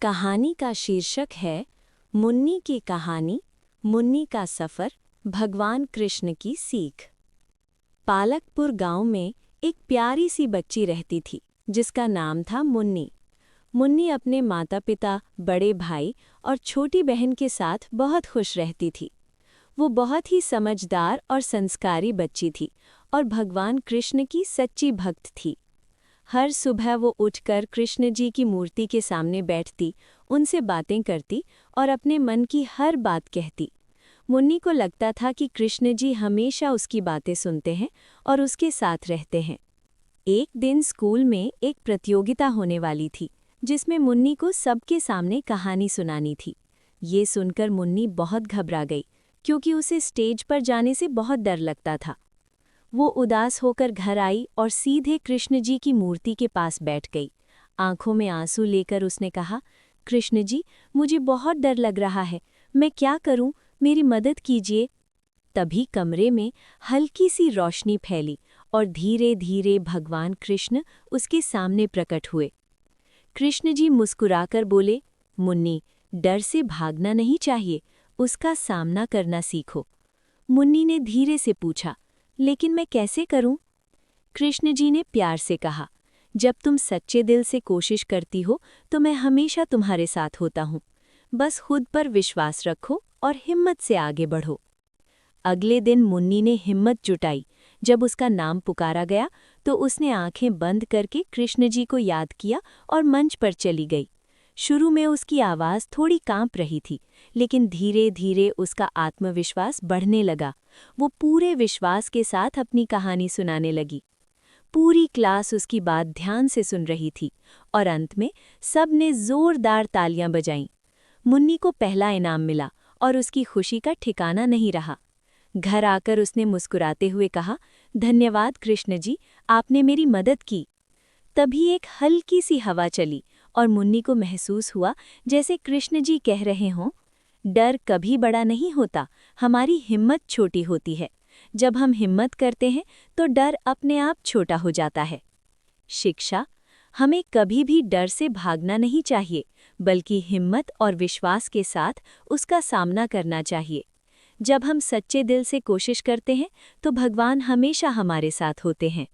कहानी का शीर्षक है मुन्नी की कहानी, मुन्नी का सफ़र, भगवान कृष्ण की सीख। पालकपुर गांव में एक प्यारी सी बच्ची रहती थी जिसका नाम था मुन्नी। मुन्नी अपने माता पिता, बड़े भाई और छोटी बहन के साथ बहुत खुश रहती थी। वो बहुत ही समझदार और संस्कारी बच्ची थी और भगवान कृष्ण की सच्ची भक्त थी। हर सुबह वो उठकर कृष्ण जी की मूर्ति के सामने बैठती, उनसे बातें करती और अपने मन की हर बात कहती। मुन्नी को लगता था कि कृष्ण जी हमेशा उसकी बातें सुनते हैं और उसके साथ रहते हैं। एक दिन स्कूल में एक प्रतियोगिता होने वाली थी जिसमें मुन्नी को सबके सामने कहानी सुनानी थी। ये सुनकर मुन्नी बहुत घबरा गई क्योंकि उसे स्टेज पर जाने से बहुत डर लगता था। वो उदास होकर घर आई और सीधे कृष्ण जी की मूर्ति के पास बैठ गई। आंखों में आंसू लेकर उसने कहा, कृष्ण जी, मुझे बहुत डर लग रहा है, मैं क्या करूं, मेरी मदद कीजिए। तभी कमरे में हल्की सी रोशनी फैली और धीरे धीरे भगवान कृष्ण उसके सामने प्रकट हुए। कृष्ण जी मुस्कुराकर बोले, मुन्नी, डर से भागना नहीं चाहिए, उसका सामना करना सीखो। मुन्नी ने धीरे से पूछा, लेकिन मैं कैसे करूं? कृष्ण जी ने प्यार से कहा, जब तुम सच्चे दिल से कोशिश करती हो तो मैं हमेशा तुम्हारे साथ होता हूं। बस खुद पर विश्वास रखो और हिम्मत से आगे बढ़ो। अगले दिन मुन्नी ने हिम्मत जुटाई। जब उसका नाम पुकारा गया तो उसने आंखें बंद करके कृष्ण जी को याद किया और मंच पर चली गई। शुरू में उसकी आवाज़ थोड़ी कांप रही थी, लेकिन धीरे धीरे उसका आत्मविश्वास बढ़ने लगा। वो पूरे विश्वास के साथ अपनी कहानी सुनाने लगी। पूरी क्लास उसकी बात ध्यान से सुन रही थी और अंत में सब ने जोरदार तालियां बजाईं। मुन्नी को पहला इनाम मिला और उसकी खुशी का ठिकाना नहीं रहा। घर आकर उसने मुस्कुराते हुए कहा, धन्यवाद कृष्ण जी, आपने मेरी मदद की। तभी एक हल्की सी हवा चली और मुन्नी को महसूस हुआ जैसे कृष्ण जी कह रहे हों, डर कभी बड़ा नहीं होता, हमारी हिम्मत छोटी होती है। जब हम हिम्मत करते हैं तो डर अपने आप छोटा हो जाता है। शिक्षा: हमें कभी भी डर से भागना नहीं चाहिए, बल्कि हिम्मत और विश्वास के साथ उसका सामना करना चाहिए। जब हम सच्चे दिल से कोशिश करते हैं तो भगवान हमेशा हमारे साथ होते हैं।